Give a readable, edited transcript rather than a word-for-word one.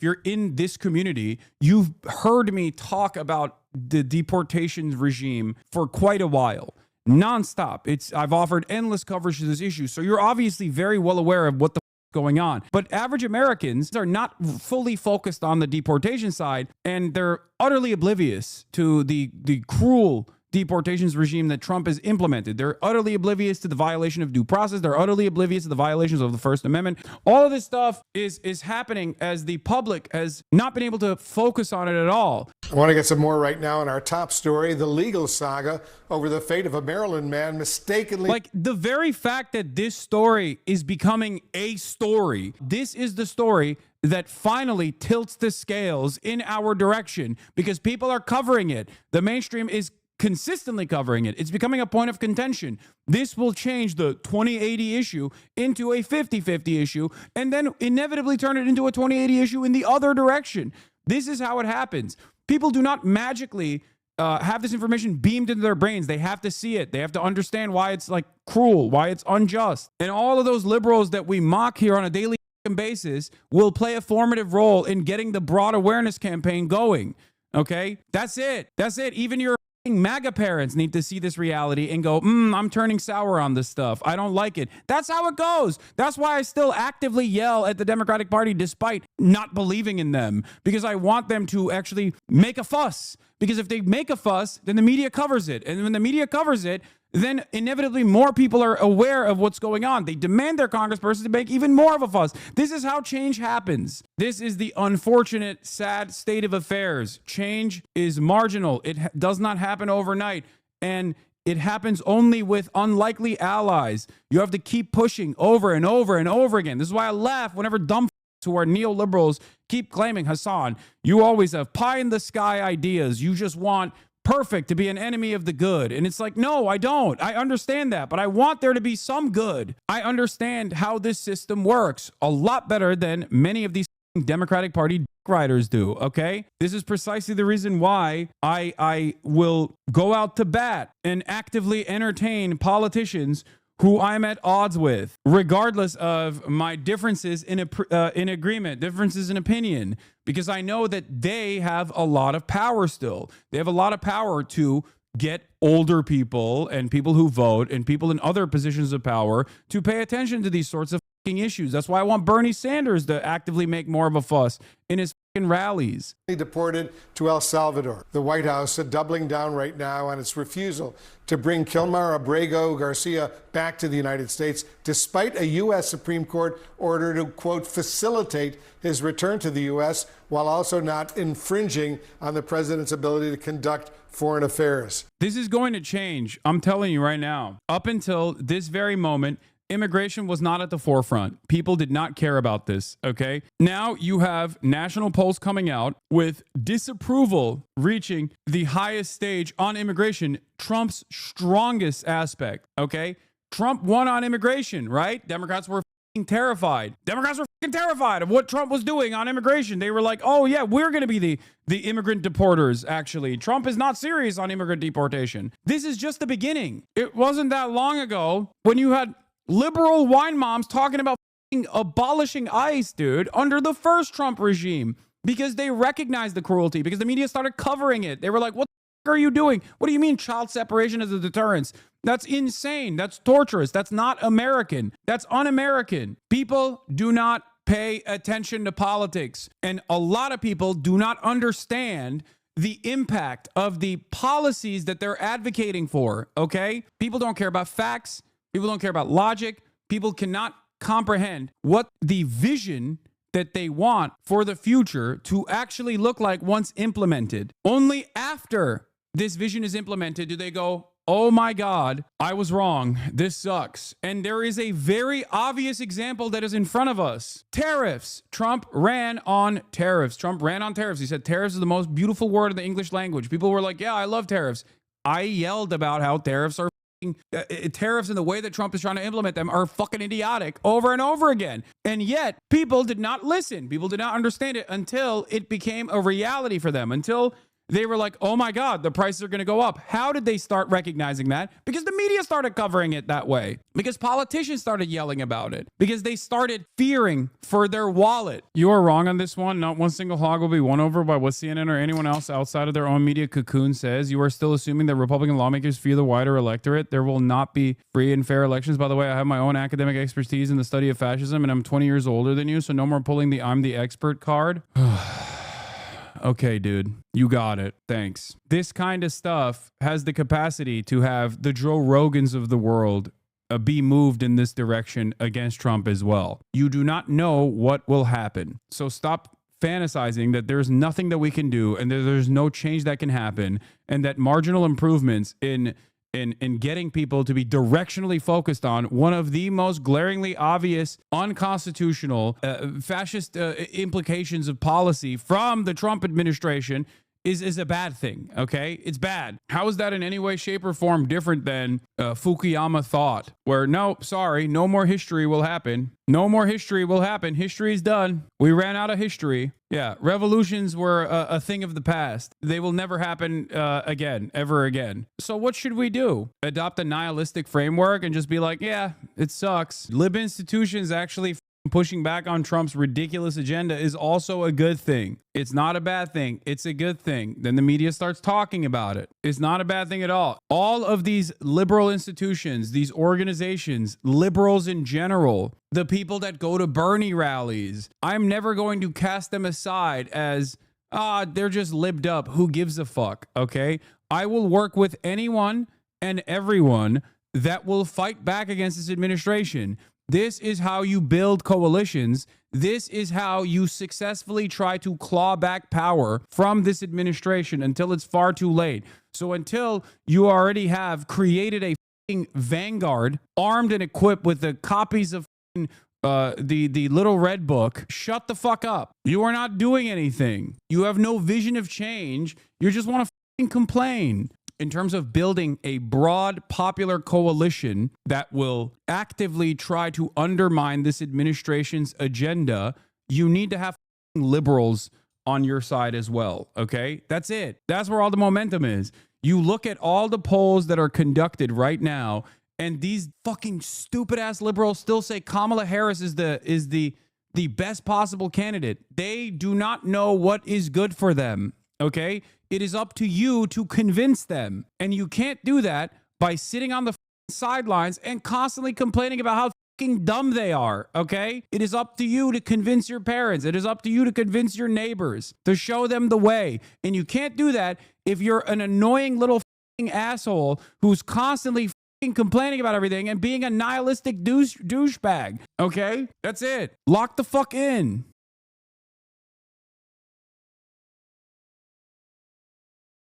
if you're in this community, you've heard me talk about the deportation regime for quite a while. Nonstop. I've offered endless coverage to this issue. So you're obviously very well aware of what the going on. But average Americans are not fully focused on the deportation side, and they're utterly oblivious to the cruel deportations regime that Trump has implemented. They're utterly oblivious to the violation of due process. They're utterly oblivious to the violations of the First Amendment. All of this stuff is happening as the public has not been able to focus on it at all. I want to get some more right now in our top story, the legal saga over the fate of a Maryland man mistakenly. Like, the very fact that this story is becoming a story, this is the story that finally tilts the scales in our direction because people are covering it. The mainstream is consistently covering it. It's becoming a point of contention. This will change the 2080 issue into a 50-50 issue and then inevitably turn it into a 2080 issue in the other direction. This is how it happens. People do not magically have this information beamed into their brains. They have to see it. They have to understand why it's like cruel, why it's unjust. And all of those liberals that we mock here on a daily basis will play a formative role in getting the broad awareness campaign going. Okay? That's it. That's it. Even your MAGA parents need to see this reality and go, I'm turning sour on this stuff. I don't like it. That's how it goes. That's why I still actively yell at the Democratic Party despite not believing in them, because I want them to actually make a fuss. Because if they make a fuss, then the media covers it. And when the media covers it, then inevitably more people are aware of what's going on. They demand their congresspersons to make even more of a fuss. This is how change happens. This is the unfortunate, sad state of affairs. Change is marginal. It does not happen overnight. And it happens only with unlikely allies. You have to keep pushing over and over and over again. This is why I laugh whenever dumb who are neoliberals keep claiming, Hassan, you always have pie in the sky ideas. You just want perfect to be an enemy of the good. And it's like, no, I don't. I understand that, but I want there to be some good. I understand how this system works a lot better than many of these Democratic Party riders do, okay? This is precisely the reason why I will go out to bat and actively entertain politicians who I'm at odds with, regardless of my differences in agreement, differences in opinion, because I know that they have a lot of power still. They have a lot of power to get older people and people who vote and people in other positions of power to pay attention to these sorts of issues. That's why I want Bernie Sanders to actively make more of a fuss in his rallies. Deported to El Salvador. The White House doubling down right now on its refusal to bring Kilmar Abrego Garcia back to the United States, despite a U.S. Supreme Court order to, quote, facilitate his return to the U.S. while also not infringing on the president's ability to conduct foreign affairs. This is going to change. I'm telling you right now. Up until this very moment, immigration was not at the forefront. People did not care about this, okay? Now you have national polls coming out with disapproval reaching the highest stage on immigration, Trump's strongest aspect, okay? Trump won on immigration, right? Democrats were terrified. Democrats were terrified of what Trump was doing on immigration. They were like, oh yeah, we're going to be the immigrant deporters, actually. Trump is not serious on immigrant deportation. This is just the beginning. It wasn't that long ago when you had liberal wine moms talking about abolishing ICE, dude, under the first Trump regime, because they recognized the cruelty, because the media started covering it. They were like, what the are you doing? What do you mean child separation as a deterrence? That's insane. That's torturous. That's not American. That's un-American. People do not pay attention to politics. And a lot of people do not understand the impact of the policies that they're advocating for, okay? People don't care about facts. People don't care about logic. People cannot comprehend what the vision that they want for the future to actually look like once implemented. Only after this vision is implemented do they go, oh my God, I was wrong. This sucks. And there is a very obvious example that is in front of us. Tariffs. Trump ran on tariffs. Trump ran on tariffs. He said tariffs is the most beautiful word in the English language. People were like, yeah, I love tariffs. I yelled about how tariffs are tariffs and the way that Trump is trying to implement them are fucking idiotic over and over again. And yet people did not listen. People did not understand it until it became a reality for them, until They were like, oh my God, the prices are going to go up. How did they start recognizing that? Because the media started covering it that way. Because politicians started yelling about it. Because they started fearing for their wallet. You are wrong on this one. Not one single hog will be won over by what CNN or anyone else outside of their own media cocoon says. You are still assuming that Republican lawmakers fear the wider electorate. There will not be free and fair elections. By the way, I have my own academic expertise in the study of fascism, and I'm 20 years older than you, so no more pulling the I'm the expert card. Okay, dude, you got it. Thanks. This kind of stuff has the capacity to have the Joe Rogans of the world be moved in this direction against Trump as well. You do not know what will happen. So stop fantasizing that there's nothing that we can do and that there's no change that can happen and that marginal improvements in getting people to be directionally focused on one of the most glaringly obvious unconstitutional fascist implications of policy from the Trump administration is a bad thing, okay? It's bad. How is that in any way, shape, or form different than Fukuyama thought, where no more history will happen. No more history will happen. History is done. We ran out of history. Yeah, revolutions were a thing of the past. They will never happen again, ever again. So what should we do? Adopt a nihilistic framework and just be like, yeah, it sucks. Lib institutions actually pushing back on Trump's ridiculous agenda is also a good thing. It's not a bad thing. It's a good thing. Then the media starts talking about it. It's not a bad thing at all. All of these liberal institutions, these organizations, liberals in general, the people that go to Bernie rallies, I'm never going to cast them aside as, they're just libbed up. Who gives a fuck? Okay. I will work with anyone and everyone that will fight back against this administration. This is how you build coalitions. This is how you successfully try to claw back power from this administration until it's far too late. So until you already have created a vanguard armed and equipped with the copies of the little red book, shut the fuck up. You are not doing anything. You have no vision of change. You just want to complain. In terms of building a broad popular coalition that will actively try to undermine this administration's agenda, you need to have liberals on your side as well, okay? That's it. That's where all the momentum is. You look at all the polls that are conducted right now, and these fucking stupid-ass liberals still say Kamala Harris is the best possible candidate. They do not know what is good for them, okay? It is up to you to convince them. And you can't do that by sitting on the sidelines and constantly complaining about how fucking dumb they are, okay? It is up to you to convince your parents. It is up to you to convince your neighbors, to show them the way. And you can't do that if you're an annoying little fucking asshole who's constantly fucking complaining about everything and being a nihilistic douchebag, okay? That's it. Lock the fuck in.